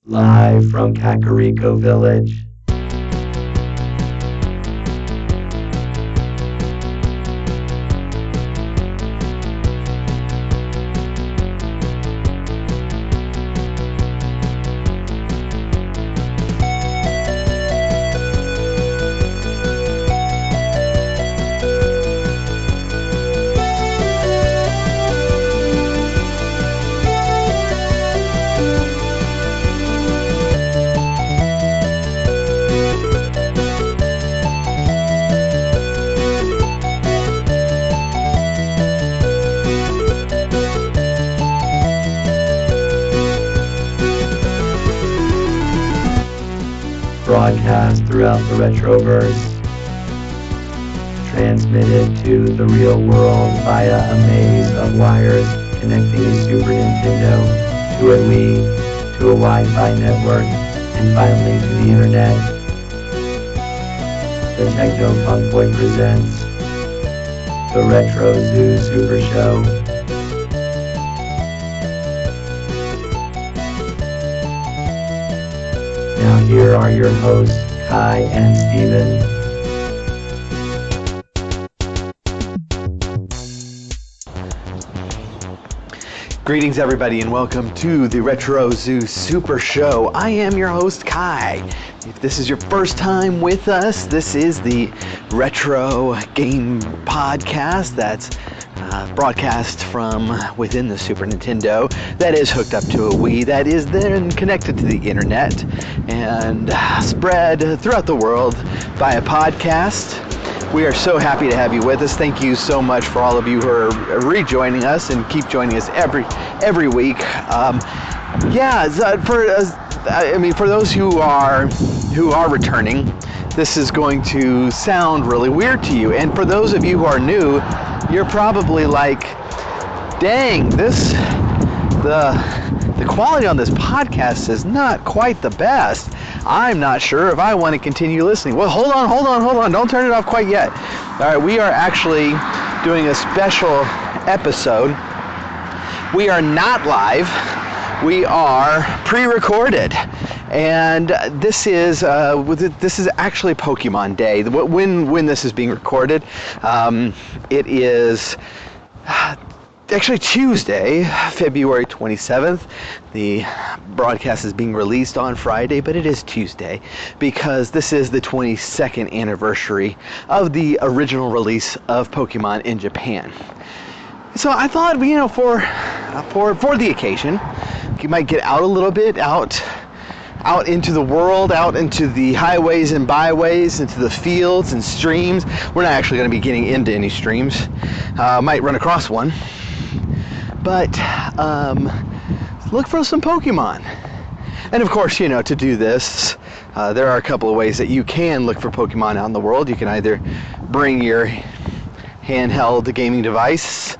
Live from Kakariko Village. Broadcast throughout the Retroverse. Transmitted to the real world via a maze of wires connecting a Super Nintendo to a Wii, to a Wi-Fi network, and finally to the internet. The Techno Funk Boy presents the Retro Zoo Super Show. Now here are your hosts, Kai and Steven. Greetings everybody and welcome to the Retro Zoo Super Show. I am your host Kai. If this is your first time with us, this is the Retro Game Podcast that's broadcast from within the Super Nintendo, that is hooked up to a Wii, that is then connected to the internet and spread throughout the world via podcast. We are so happy to have you with us. Thank you so much for all of you who are rejoining us and keep joining us every week. For those who are returning, this is going to sound really weird to you. And for those of you who are new, you're probably like, dang, the quality on this podcast is not quite the best. I'm not sure if I want to continue listening. Well, hold on. Don't turn it off quite yet. All right, we are actually doing a special episode. We are not live. We are pre-recorded. And this is actually Pokemon Day. When this is being recorded, it is actually Tuesday, February 27th. The broadcast is being released on Friday, but it is Tuesday because this is the 22nd anniversary of the original release of Pokemon in Japan. So I thought, for the occasion, you might get out a little bit, out into the world, out into the highways and byways, into the fields and streams. We're not actually going to be getting into any streams. Might run across one. But look for some Pokemon. And of course, to do this, there are a couple of ways that you can look for Pokemon out in the world. You can either bring your handheld gaming device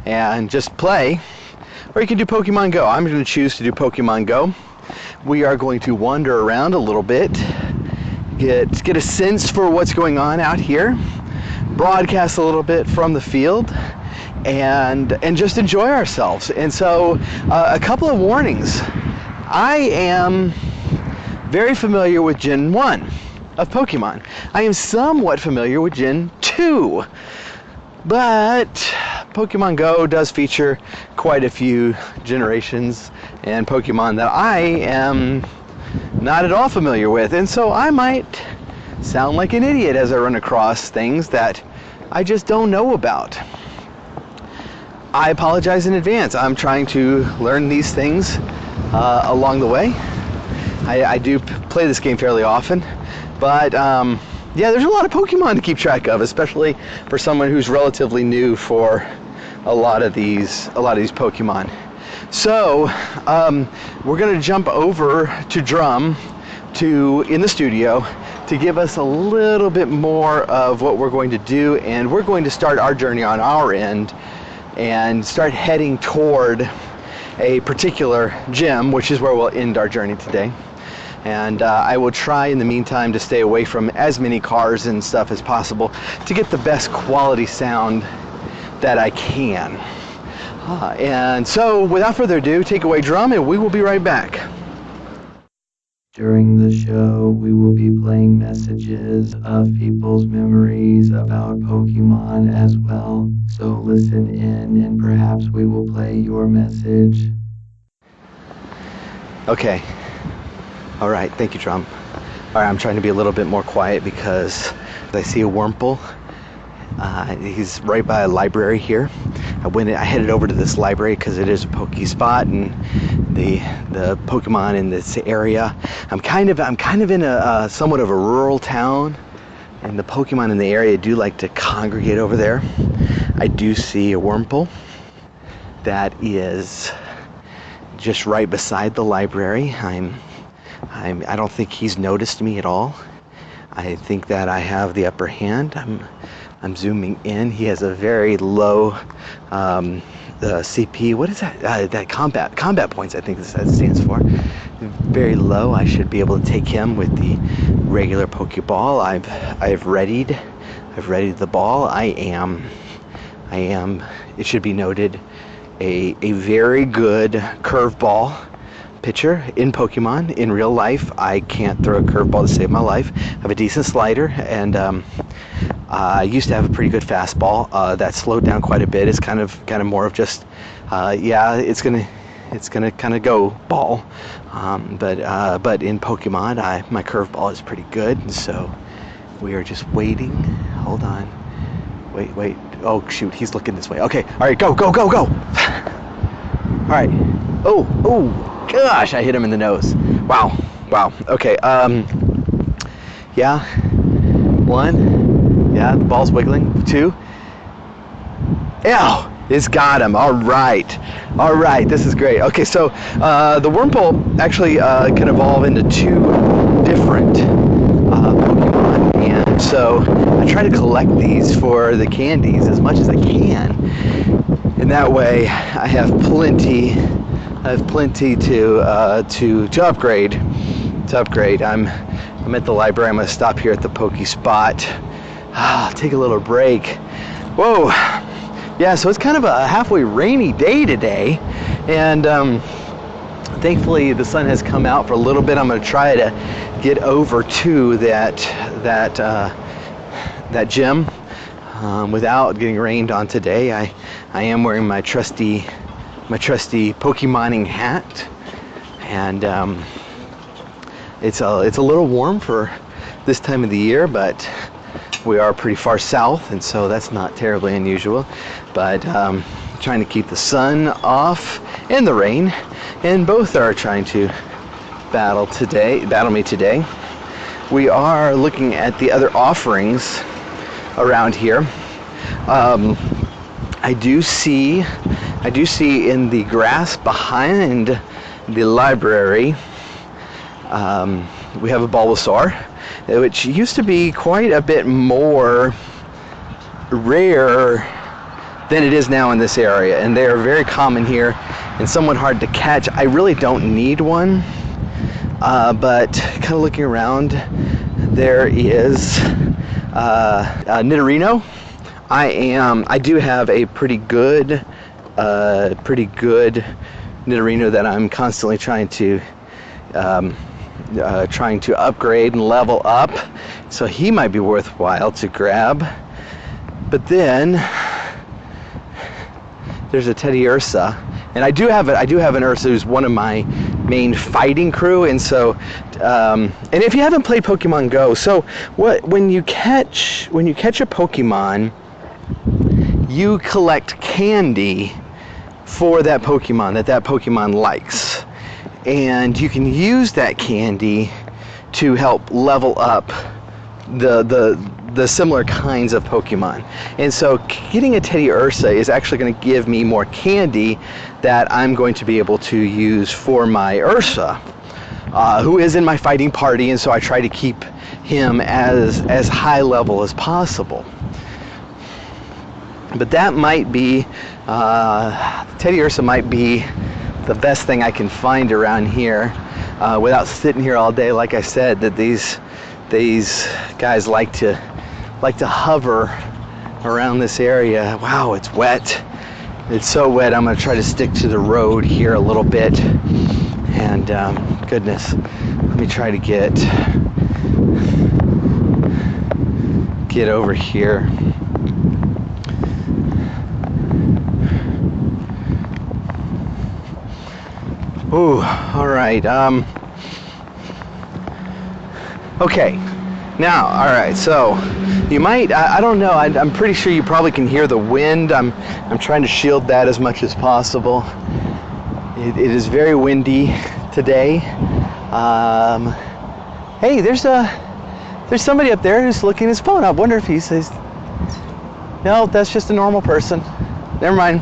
and just play, or you can do Pokemon Go. I'm going to choose to do Pokemon Go. We are going to wander around a little bit, get a sense for what's going on out here, broadcast a little bit from the field, and just enjoy ourselves. And so a couple of warnings. I am very familiar with Gen 1 of Pokemon. I am somewhat familiar with Gen 2. But Pokemon Go does feature quite a few generations and Pokemon that I am not at all familiar with. And so I might sound like an idiot as I run across things that I just don't know about. I apologize in advance. I'm trying to learn these things along the way. I do play this game fairly often, but there's a lot of Pokemon to keep track of, especially for someone who's relatively new for a lot of these Pokemon. So we're going to jump over to Drum in the studio to give us a little bit more of what we're going to do, and we're going to start our journey on our end and start heading toward a particular gym, which is where we'll end our journey today. And I will try in the meantime to stay away from as many cars and stuff as possible to get the best quality sound that I can. And so without further ado, take away Drum and we will be right back. During the show, we will be playing messages of people's memories about Pokemon as well. So listen in and perhaps we will play your message. Okay. All right. Thank you, Drum. All right. I'm trying to be a little bit more quiet because I see a Wurmple. He's right by a library here. I headed over to this library because it is a Pokespot, and the Pokemon in this area. I'm kind of in a somewhat of a rural town, and the Pokemon in the area do like to congregate over there. I do see a Wurmple that is just right beside the library. I don't think he's noticed me at all. I think that I have the upper hand. I'm zooming in. He has a very low CP. What is that? That combat points, I think that stands for. Very low. I should be able to take him with the regular Pokeball. I've readied the ball. I am. It should be noted, a very good curveball pitcher in Pokemon. In real life, I can't throw a curveball to save my life. I have a decent slider, and I used to have a pretty good fastball. That slowed down quite a bit. It's kind of more of just, it's gonna kind of go ball. But in Pokemon, my curveball is pretty good. So we are just waiting. Hold on. Wait. Oh shoot, he's looking this way. Okay. All right, go. All right. Oh. Gosh, I hit him in the nose. Wow. Okay. Yeah. 1. Yeah, the ball's wiggling. 2. Ow! It's got him. All right. This is great. Okay, so the Wurmple actually can evolve into 2 different Pokemon, and so I try to collect these for the candies as much as I can, and that way I have plenty to upgrade. I'm at the library. I'm gonna stop here at the Pokespot. Take a little break. Whoa. Yeah, so it's kind of a halfway rainy day today, and thankfully the sun has come out for a little bit. I'm gonna try to get over to that gym without getting rained on today. I am wearing my trusty Pokemon-ing hat, and it's a little warm for this time of the year, but we are pretty far south, and so that's not terribly unusual. But trying to keep the sun off and the rain, and both are trying to battle me today. We are looking at the other offerings around here. I do see in the grass behind the library, we have a Bulbasaur, which used to be quite a bit more rare than it is now in this area, and they are very common here and somewhat hard to catch. I really don't need one, but kind of looking around, there is Nidorino. I do have a pretty good Nidorino that I'm constantly trying to upgrade and level up, so he might be worthwhile to grab. But then there's a Teddiursa, and I do have an Ursa who's one of my main fighting crew, and so and if you haven't played Pokemon Go, so when you catch a Pokemon, you collect candy for that Pokemon that Pokemon likes, and you can use that candy to help level up the similar kinds of Pokemon. And so getting a Teddiursa is actually going to give me more candy that I'm going to be able to use for my Ursa, who is in my fighting party, and so I try to keep him as high level as possible. But that might be, Teddiursa might be the best thing I can find around here, without sitting here all day. Like I said, that these guys like to hover around this area. Wow, it's wet. It's so wet. I'm gonna try to stick to the road here a little bit, And goodness, let me try to get over here. Ooh, all right. Okay. Now, all right. So, you might. I don't know. I'm pretty sure you probably can hear the wind. I'm trying to shield that as much as possible. It is very windy today. Hey, there's somebody up there who's looking at his phone. I wonder if he says, no, that's just a normal person. Never mind.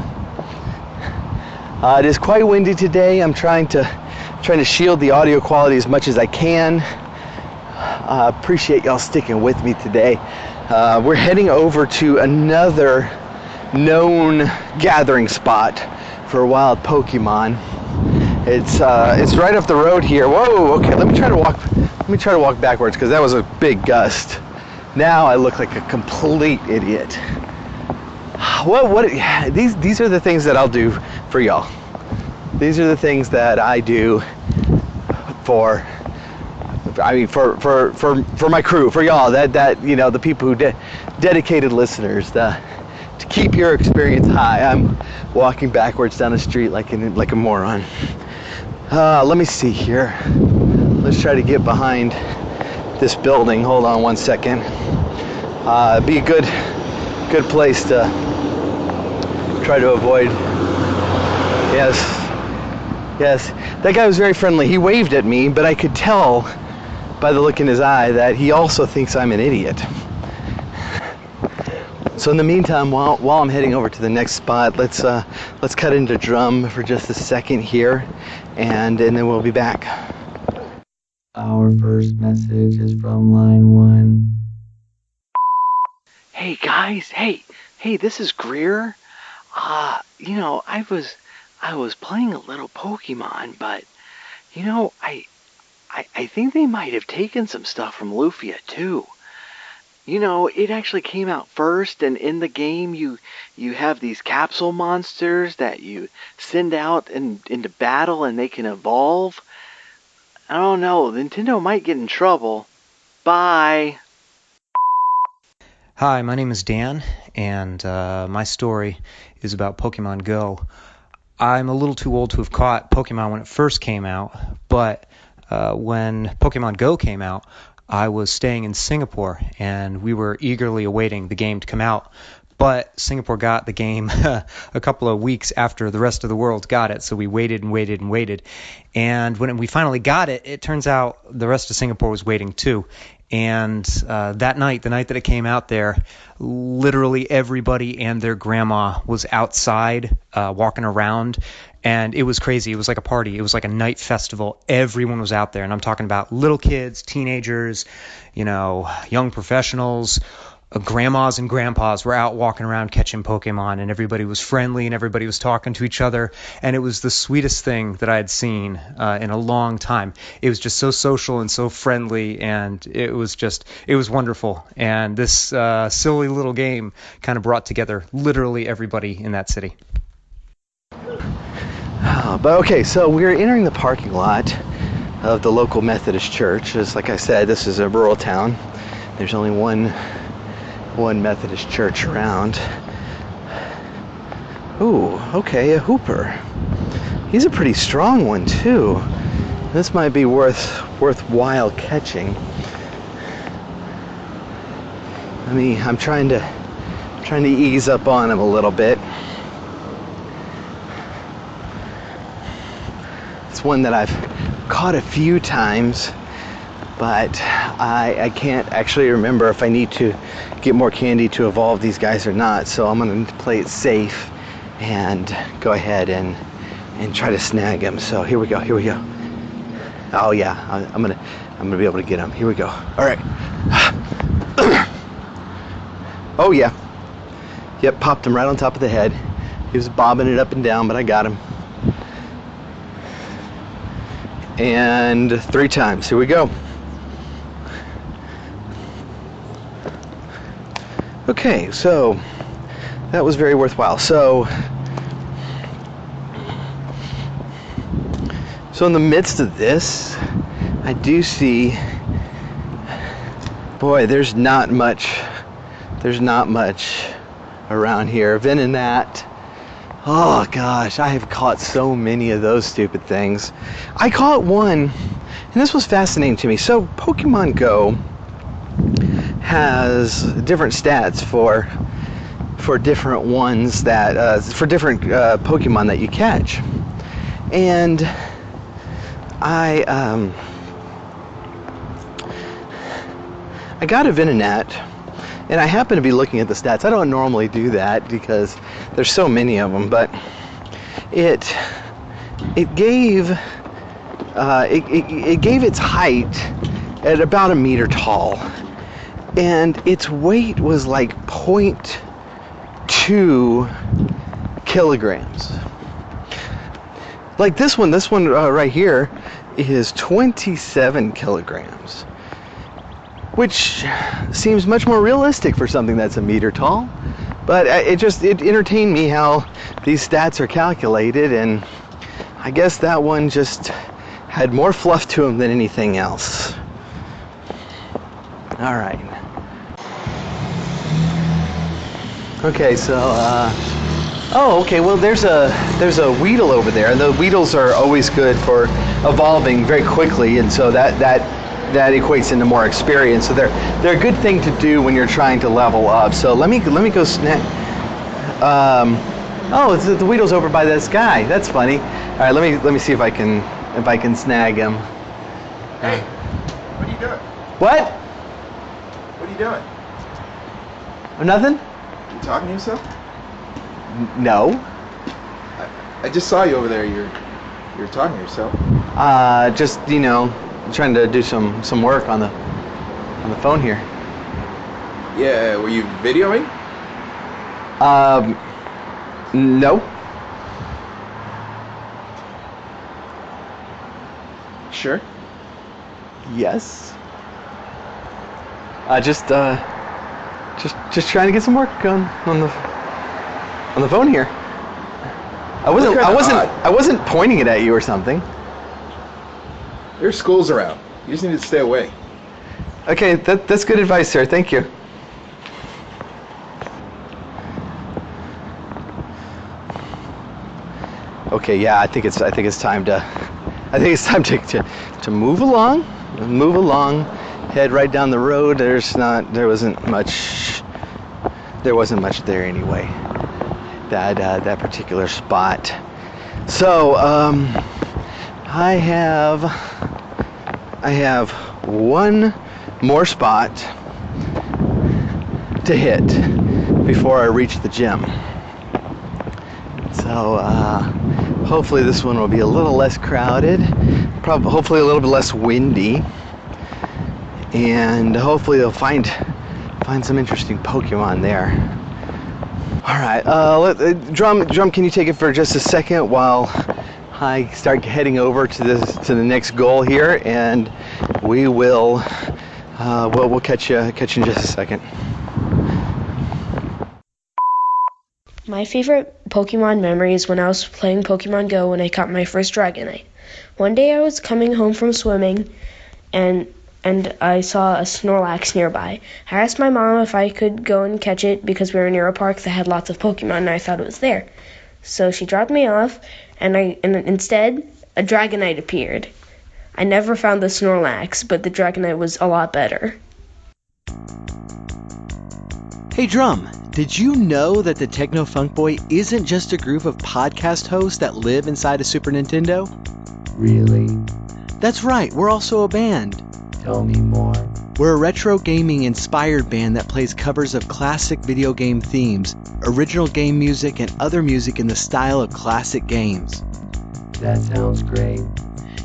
It is quite windy today. I'm trying to shield the audio quality as much as I can. Appreciate y'all sticking with me today. We're heading over to another known gathering spot for wild Pokemon. It's right up the road here. Whoa, okay, let me try to walk backwards because that was a big gust. Now I look like a complete idiot. These are the things that I'll do for y'all. These are the things that I do for my crew, for y'all, that you know, the people who dedicated listeners, to keep your experience high. I'm walking backwards down the street like a moron. Let me see here. Let's try to get behind this building. Hold on one second. Be a good place to try to avoid. Yes, that guy was very friendly. He waved at me, but I could tell by the look in his eye that he also thinks I'm an idiot. So in the meantime, while I'm heading over to the next spot, let's cut into drum for just a second here, and then we'll be back. Our first message is from line 1. Hey guys, hey, this is Greer. You know, I was playing a little Pokemon, but you know, I think they might have taken some stuff from Lufia too. You know, it actually came out first, and in the game you have these capsule monsters that you send out into battle and they can evolve. I don't know, Nintendo might get in trouble. Bye. Hi, my name is Dan, and my story is about Pokemon Go. I'm a little too old to have caught Pokemon when it first came out, but when Pokemon Go came out, I was staying in Singapore, and we were eagerly awaiting the game to come out. But Singapore got the game a couple of weeks after the rest of the world got it, so we waited and waited and waited. And when we finally got it, it turns out the rest of Singapore was waiting too. And that night, the night that it came out there, literally everybody and their grandma was outside walking around. And it was crazy. It was like a party. It was like a night festival. Everyone was out there. And I'm talking about little kids, teenagers, you know, young professionals, grandmas and grandpas were out walking around catching Pokemon, and everybody was friendly and everybody was talking to each other, and it was the sweetest thing that I had seen in a long time. It was just so social and so friendly, and it was wonderful. And this silly little game kind of brought together literally everybody in that city. But okay, so we're entering the parking lot of the local Methodist church. As like I said, this is a rural town. There's only one Methodist church around. Ooh, okay, a hooper. He's a pretty strong one too. This might be worthwhile catching. I'm trying to ease up on him a little bit. It's one that I've caught a few times, but I can't actually remember if I need to get more candy to evolve these guys or not. So I'm going to play it safe and go ahead and try to snag him. So here we go. Oh yeah, I'm gonna be able to get him. Here we go. All right. Oh yeah. Yep, popped him right on top of the head. He was bobbing it up and down, but I got him. And 3 times. Here we go. Okay, so that was very worthwhile. So So in the midst of this, I do see, boy, there's not much around here. Venonat. Oh gosh, I have caught so many of those stupid things. I caught one, and this was fascinating to me. So Pokemon Go has different stats for different ones that for different Pokemon that you catch, and I got a Venonat, and I happen to be looking at the stats. I don't normally do that because there's so many of them, but it gave it gave its height at about 1 meter tall, and its weight was like 0.2 kilograms. Like this one right here is 27 kilograms, which seems much more realistic for something that's 1 meter tall. But it entertained me how these stats are calculated, and I guess that one just had more fluff to them than anything else. All right. Okay, so oh, okay. Well, there's a Weedle over there, and the Weedles are always good for evolving very quickly, and so that equates into more experience. So they're a good thing to do when you're trying to level up. So let me go snag. Oh, it's the Weedle's over by this guy. That's funny. All right, let me see if I can snag him. Hey, what are you doing? What? What are you doing? Nothing? You talking to yourself? No. I just saw you over there. You're talking to yourself. Just trying to do some work on the phone here. Yeah, were you videoing? No. Sure. Yes. Just trying to get some work on the phone here. I wasn't pointing it at you or something. There's schools around. You just need to stay away. Okay, that's good advice, sir. Thank you. Okay, yeah, I think it's time to move along. Move along. Head right down the road. There wasn't much there anyway. That particular spot. So I have one more spot to hit before I reach the gym. So hopefully this one will be a little less crowded, hopefully a little bit less windy, and hopefully they'll find some interesting Pokemon there. All right, Drum, can you take it for just a second while I start heading over to the next goal here, and we'll catch you in just a second. My favorite Pokemon memory is when I was playing Pokemon Go when I caught my first Dragonite. One day I was coming home from swimming and I saw a Snorlax nearby. I asked my mom if I could go and catch it because we were near a park that had lots of Pokemon and I thought it was there. So she dropped me off and instead a Dragonite appeared. I never found the Snorlax, but the Dragonite was a lot better. Hey Drum, did you know that the Techno Funk Boy isn't just a group of podcast hosts that live inside a Super Nintendo? Really? That's right, we're also a band. Tell me more. We're a retro gaming inspired band that plays covers of classic video game themes, original game music, and other music in the style of classic games. That sounds great.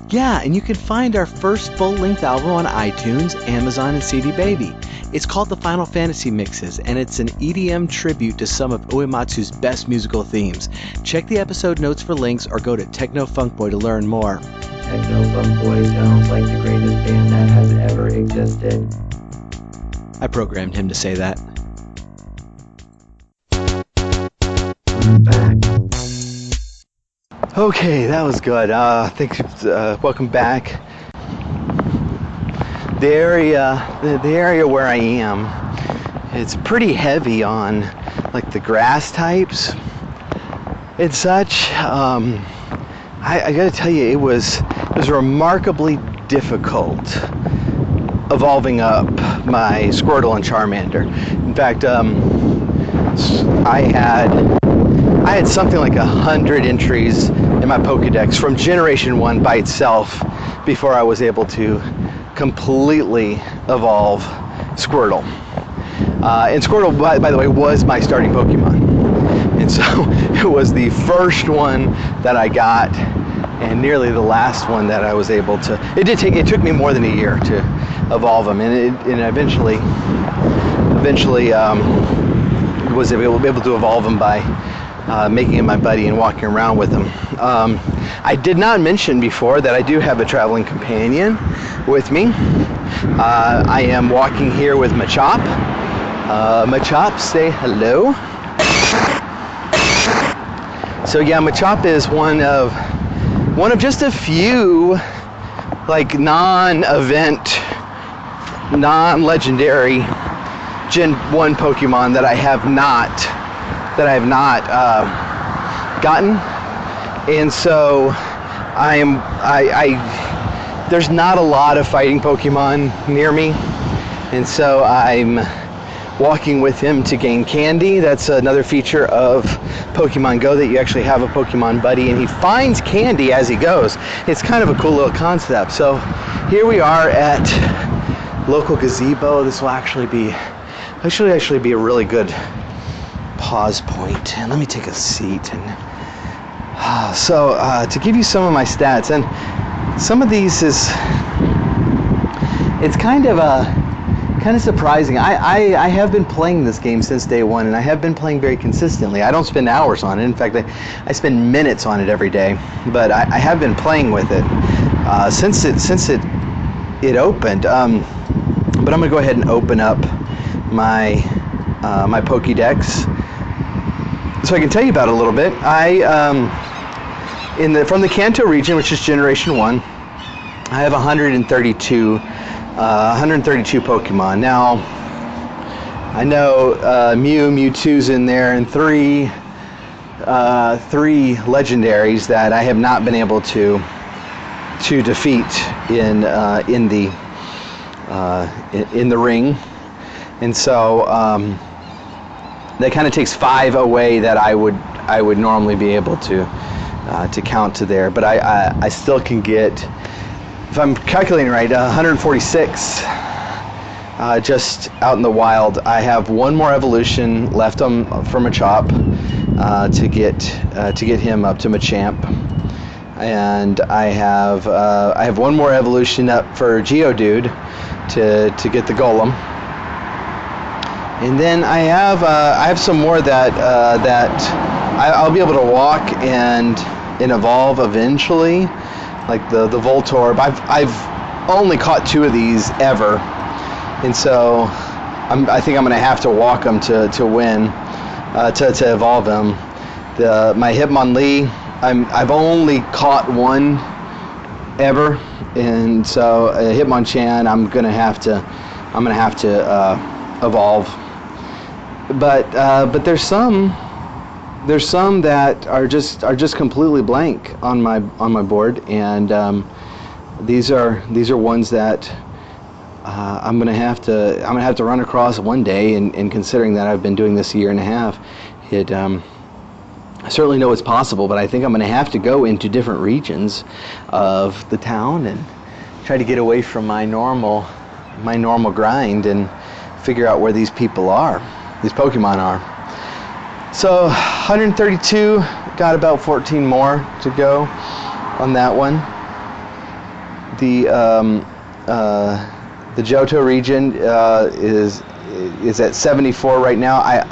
Yeah, and you can find our first full-length album on iTunes, Amazon, and CD Baby. It's called the Final Fantasy Mixes, and it's an EDM tribute to some of Uematsu's best musical themes. Check the episode notes for links or go to Techno Funk Boy to learn more. Techno Funk Boy sounds like the greatest band that has ever existed. I programmed him to say that. I'm back. Okay, that was good. Thanks. Welcome back. The area where I am, it's pretty heavy on like the grass types and such. I gotta tell you, it was remarkably difficult evolving up my Squirtle and Charmander. In fact, I had something like 100 entries in my Pokedex from Generation 1 by itself before I was able to completely evolve Squirtle. And Squirtle, by the way, was my starting Pokemon. And so it was the first one that I got and nearly the last one that I was able to. It took me more than a year to evolve them, and eventually was able to evolve them by making him my buddy and walking around with him. I did not mention before that I do have a traveling companion with me. I am walking here with Machop. Machop, say hello. So yeah, Machop is one of just a few like non-event, non-legendary Gen 1 Pokemon that I have not gotten, and so there's not a lot of fighting Pokemon near me, and so I'm walking with him to gain candy. That's another feature of Pokemon Go, that you actually have a Pokemon buddy and he finds candy as he goes. It's kind of a cool little concept. So here we are at local gazebo. This will actually be a really good pause point. And let me take a seat. And so to give you some of my stats, and some of these it's kind of surprising. I have been playing this game since day one, and I have been playing very consistently. I don't spend hours on it. In fact, I spend minutes on it every day. But I have been playing with it since it opened. But I'm gonna go ahead and open up my my Pokédex so I can tell you about it a little bit. From the Kanto region, which is Generation 1, I have 132 Pokemon. Now, I know Mewtwo's in there, and three legendaries that I have not been able to defeat in the ring, and so that kind of takes 5 away that I would normally be able to count to there. But I still can get, if I'm calculating right, 146 just out in the wild. I have one more evolution left from Machop to get him up to Machamp, and I have one more evolution up for Geodude to get the Golem, and then I have some more that I'll be able to walk and evolve eventually. Like the Voltorb, I've only caught 2 of these ever, and so I think I'm gonna have to walk them to win, to evolve them. My Hitmonlee, I've only caught 1 ever, and so Hitmonchan I'm gonna have to evolve. But there's some that are just completely blank on my board, and these are ones that I'm gonna have to run across one day. And considering that I've been doing this a year and a half, I certainly know it's possible. But I think I'm gonna have to go into different regions of the town and try to get away from my normal grind and figure out where these Pokemon are. So 132, got about 14 more to go on that one. The Johto region is at 74 right now. I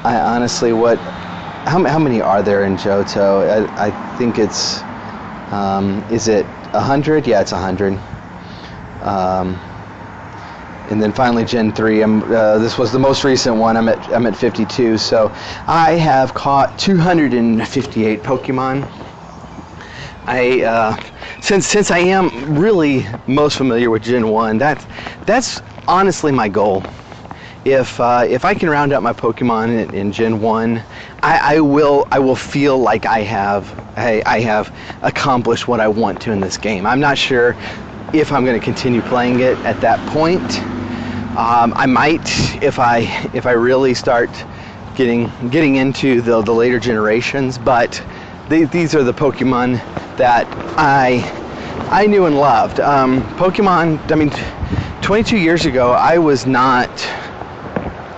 honestly, how many are there in Johto? I think it's is it 100? Yeah, it's 100. And then finally Gen 3, this was the most recent one, I'm at 52, so I have caught 258 Pokemon Since I am really most familiar with Gen 1, that's honestly my goal. If I can round out my Pokemon in Gen 1, I will feel like I have accomplished what I want to in this game. I'm not sure if I'm going to continue playing it at that point. I might if I really start getting into the later generations, but these are the Pokemon that I knew and loved. Pokemon. I mean, 22 years ago, I was not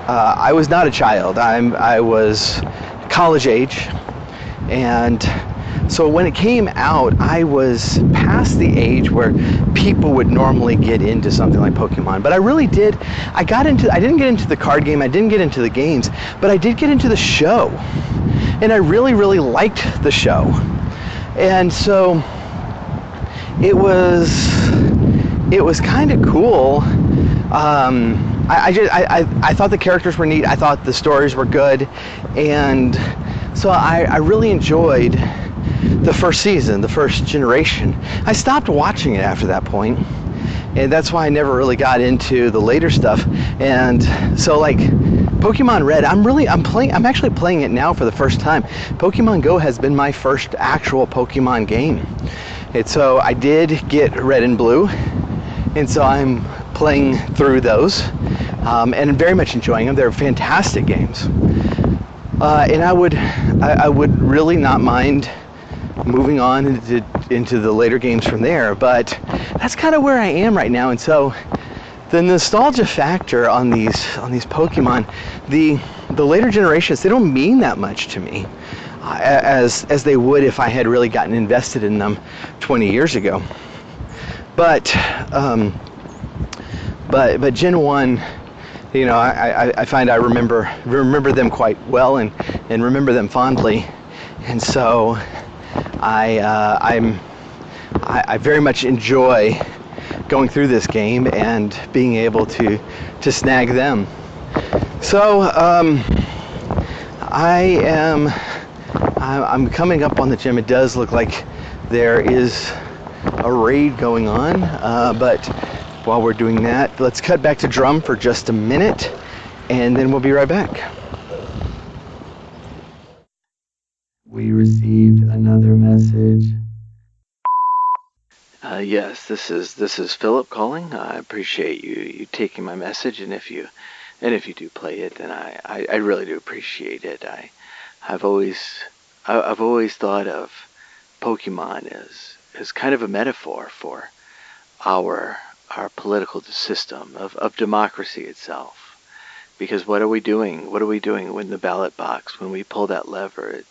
a child. I was college age, and so when it came out, I was past the age where people would normally get into something like Pokemon. But I really did. I didn't get into the card game. I didn't get into the games, but I did get into the show, and I really, really liked the show. And so it was kind of cool. I thought the characters were neat. I thought the stories were good, and so I really enjoyed the first season, the first generation. I stopped watching it after that point, and that's why I never really got into the later stuff. And so, like, Pokemon Red, I'm actually playing it now for the first time. Pokemon Go has been my first actual Pokemon game. And so I did get Red and Blue, and so I'm playing through those, and very much enjoying them. They're fantastic games, and I would really not mind moving on into the later games from there. But that's kind of where I am right now, and so the nostalgia factor on these Pokemon, the later generations, they don't mean that much to me as they would if I had really gotten invested in them 20 years ago. But Gen 1, you know, I find I remember them quite well and remember them fondly, and so I very much enjoy going through this game and being able to snag them. So I'm coming up on the gym. It does look like there is a raid going on, but while we're doing that, let's cut back to drum for just a minute, and then we'll be right back. We received another message. Yes, this is Philip calling. I appreciate you taking my message, and if you do play it, then I really do appreciate it. I've always thought of Pokemon as kind of a metaphor for our political system of democracy itself. Because what are we doing? What are we doing when the ballot box, when we pull that lever?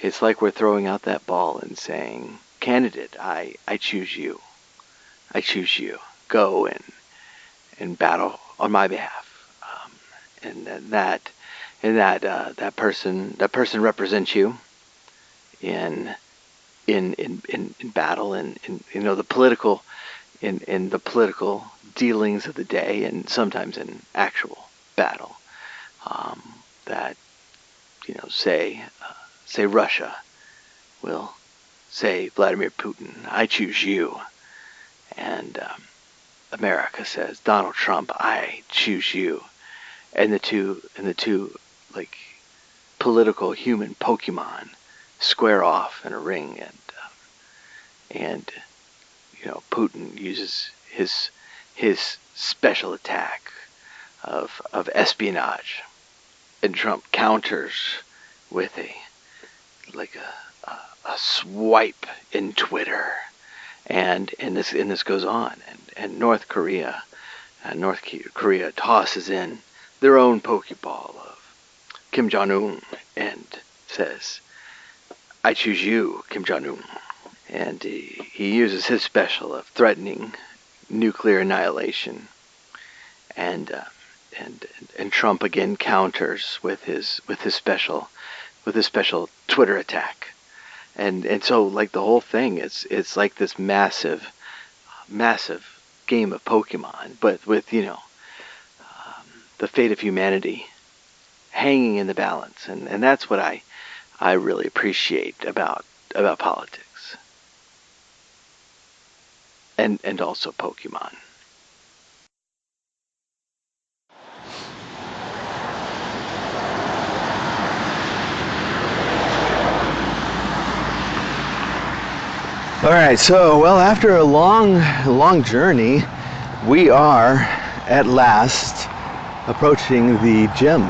It's like we're throwing out that ball and saying, candidate, I choose you. I choose you. Go and battle on my behalf. And that person represents you in battle, and in the political in the political dealings of the day, and sometimes in actual battle. That say Russia will say Vladimir Putin, I choose you, and America says Donald Trump, I choose you, and the two like political human Pokemon square off in a ring, and Putin uses his special attack of espionage, and Trump counters with a swipe in Twitter, and this goes on, and North Korea tosses in their own Pokeball of Kim Jong-un and says, I choose you, Kim Jong-un. And he uses his special of threatening nuclear annihilation, and Trump again counters with his special Twitter attack, and so like the whole thing, it's like this massive game of Pokemon, but with the fate of humanity hanging in the balance, and that's what I really appreciate about politics. and also Pokemon. All right, so, well, after a long journey, we are at last approaching the gym.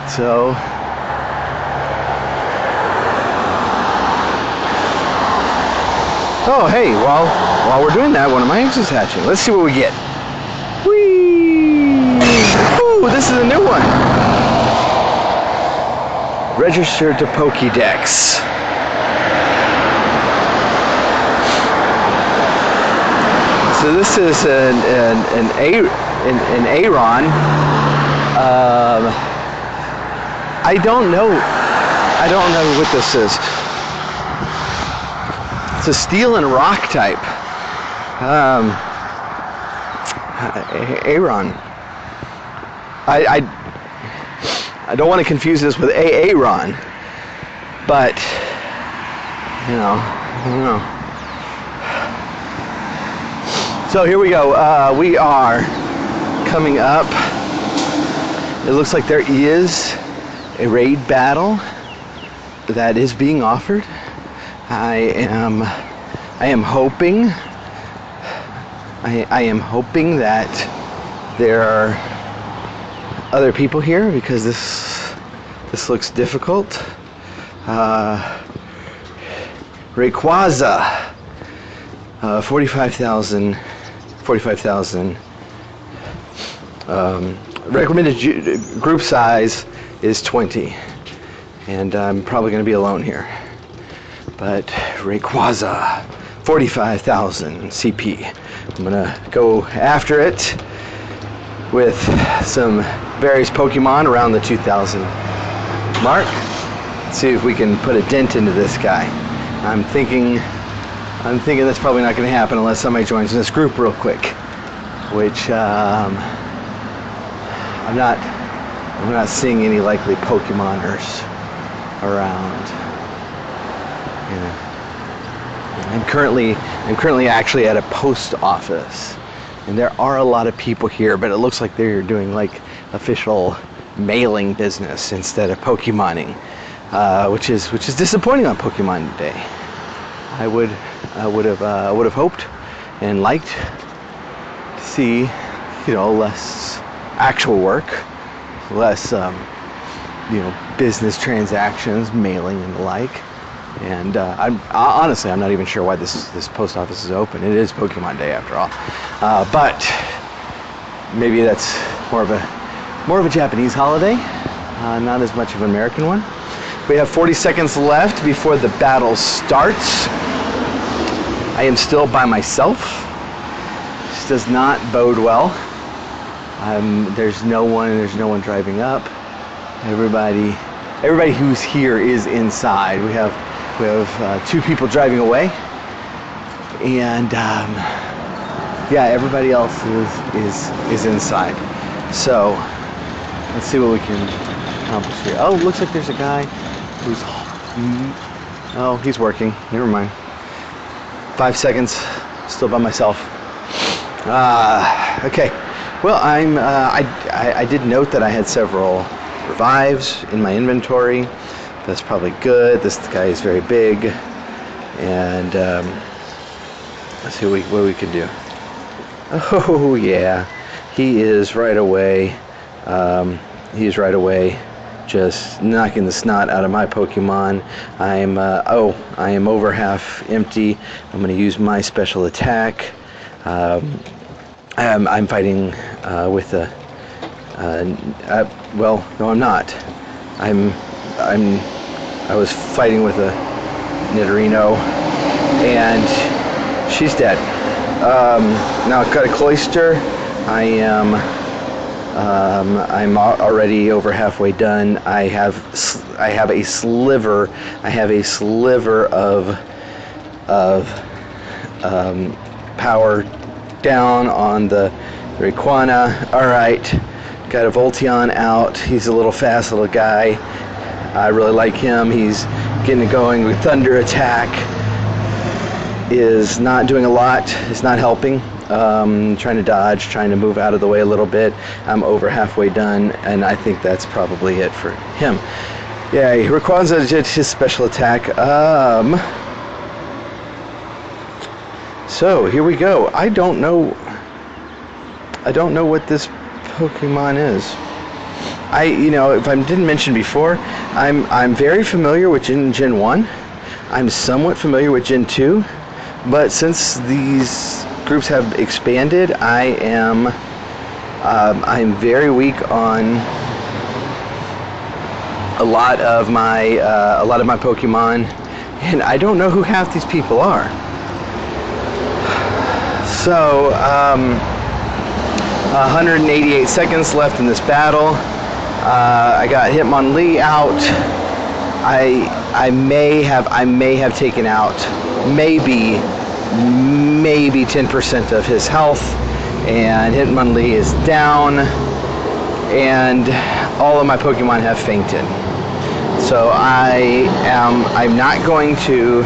So, oh, hey, while we're doing that, one of my eggs is hatching. Let's see what we get. Whee! Ooh, this is a new one. Register to Pokédex. So this is an Aron. I don't know what this is. It's a steel and rock type. Aron. I don't want to confuse this with Aaron, but I don't know. So here we go. We are coming up. It looks like there is a raid battle that is being offered. I am hoping that there are other people here because this looks difficult. Rayquaza, 45,000. Recommended group size is 20, and I'm probably going to be alone here. But Rayquaza, 45,000 CP. I'm going to go after it with some various Pokemon around the 2,000 mark. Let's see if we can put a dent into this guy. I'm thinking that's probably not going to happen unless somebody joins this group real quick, which I'm not seeing any likely Pokemoners around. I'm currently actually at a post office, and there are a lot of people here, but it looks like they're doing like official mailing business instead of Pokemoning, which is disappointing on Pokemon Day. I would have hoped and liked to see, less actual work, less, business transactions, mailing and the like. And I'm not even sure why this post office is open. It is Pokemon Day after all, but maybe that's more of a Japanese holiday, not as much of an American one. We have 40 seconds left before the battle starts. I am still by myself. This does not bode well. There's no one driving up. Everybody who's here is inside. We have 2 people driving away, and everybody else is inside. So let's see what we can accomplish here. Oh, looks like there's a guy he's working. Never mind. 5 seconds. Still by myself. Okay. Well, I did note that I had several revives in my inventory. That's probably good. This guy is very big, and let's see what we can do. Oh yeah, he is right away. He's right away just knocking the snot out of my Pokemon. I am over half empty. I'm going to use my special attack. I'm fighting with a. Well, no, I'm not. I was fighting with a Nidorino, and she's dead. Now I've got a Cloyster. I'm already over halfway done. I have a sliver of power down on the Rayquaza. All right, got a Volteon out. He's a little fast little guy. I really like him. He's getting it going with Thunder Attack. is not doing a lot. It's not helping. Trying to dodge, trying to move out of the way a little bit. I'm over halfway done, and I think that's probably it for him. Yeah, Rayquaza did his special attack. So here we go. I don't know what this Pokemon is. If I didn't mention before, I'm very familiar with Gen 1. I'm somewhat familiar with Gen 2, but since these groups have expanded, I'm very weak on a lot of my Pokemon, and I don't know who half these people are. So 188 seconds left in this battle. I got Hitmonlee out. I may have taken out maybe 10% of his health, and Hitmonlee is down, and all of my Pokemon have fainted. So I'm not going to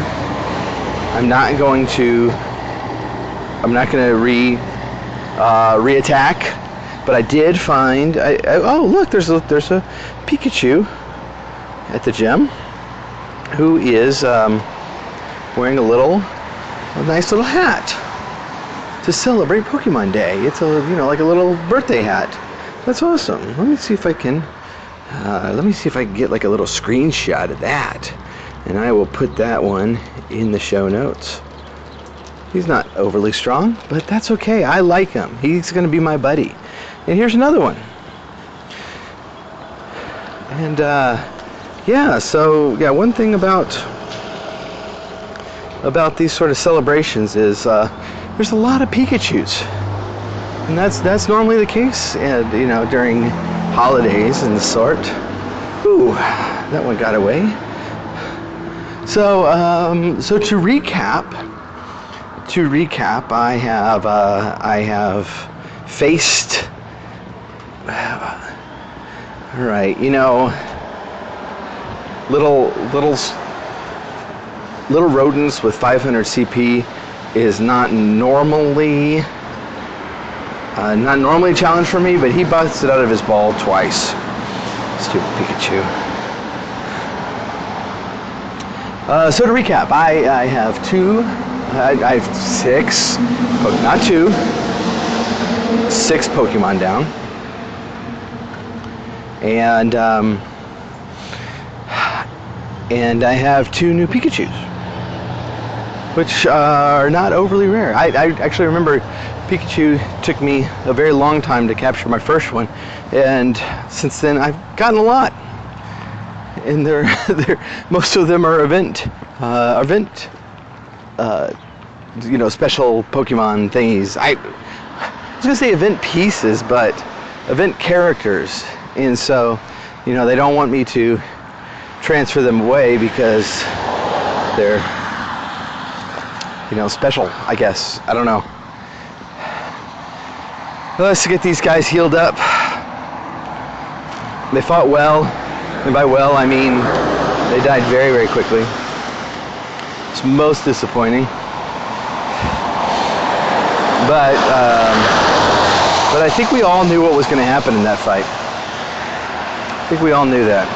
re-attack, but I did find. Oh, look! There's a Pikachu at the gym who is wearing a nice little hat to celebrate Pokemon Day. It's like a little birthday hat. That's awesome. Let me see if I can get like a little screenshot of that, and I will put that one in the show notes. He's not overly strong, but that's okay. I like him. He's going to be my buddy. And here's another one. And one thing about these sort of celebrations is there's a lot of Pikachus, and that's normally the case, and during holidays and the sort. Ooh, that one got away. So to recap, I have faced. Right, little rodents with 500 CP is not normally a challenge for me, but he busted out of his ball twice. Stupid Pikachu. So to recap, I have six, not two, 6 Pokemon down, and I have 2 new Pikachus, which are not overly rare. I actually remember Pikachu took me a very long time to capture my first one, and since then I've gotten a lot. And most of them are special Pokemon thingies. I was gonna say event pieces, but event characters, and so they don't want me to transfer them away because they're special, I guess. I don't know. Let's get these guys healed up. They fought well, and by well I mean they died very, very quickly. It's most disappointing. But I think we all knew what was going to happen in that fight. I think we all knew that.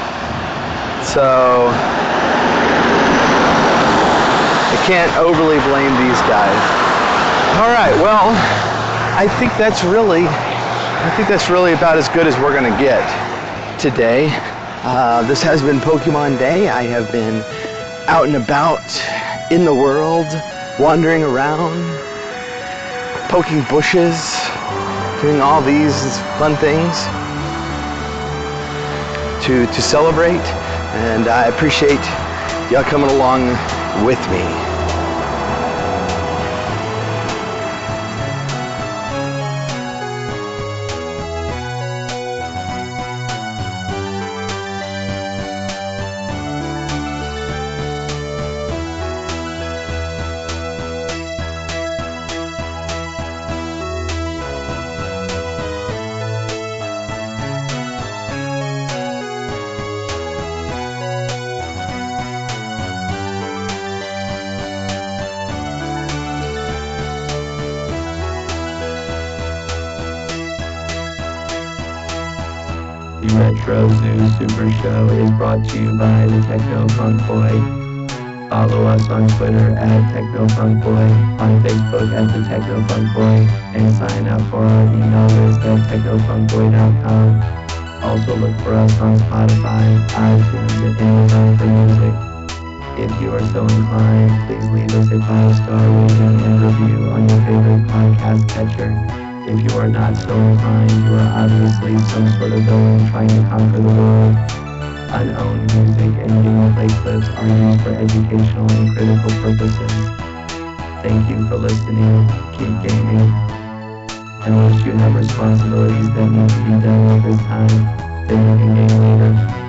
So I can't overly blame these guys. All right, well, I think that's really about as good as we're going to get today. This has been Pokemon Day. I have been out and about in the world, wandering around, poking bushes, doing all these fun things to celebrate, and I appreciate y'all coming along with me. Retro Zoo Super Show is brought to you by the Techno Funk Boy. Follow us on Twitter at Techno Funk Boy, on Facebook at the Techno Funk Boy, and sign up for our email list at technofunkboy.com. Also look for us on Spotify, iTunes, and Amazon for music. If you are so inclined, please leave us a 5-star rating and review on your favorite podcast catcher. If you are not so inclined, you are obviously some sort of villain trying to conquer the world. Unowned music and gameplay clips are used for educational and critical purposes. Thank you for listening. Keep gaming. Unless you have responsibilities that need to be done at this time, then you can game later.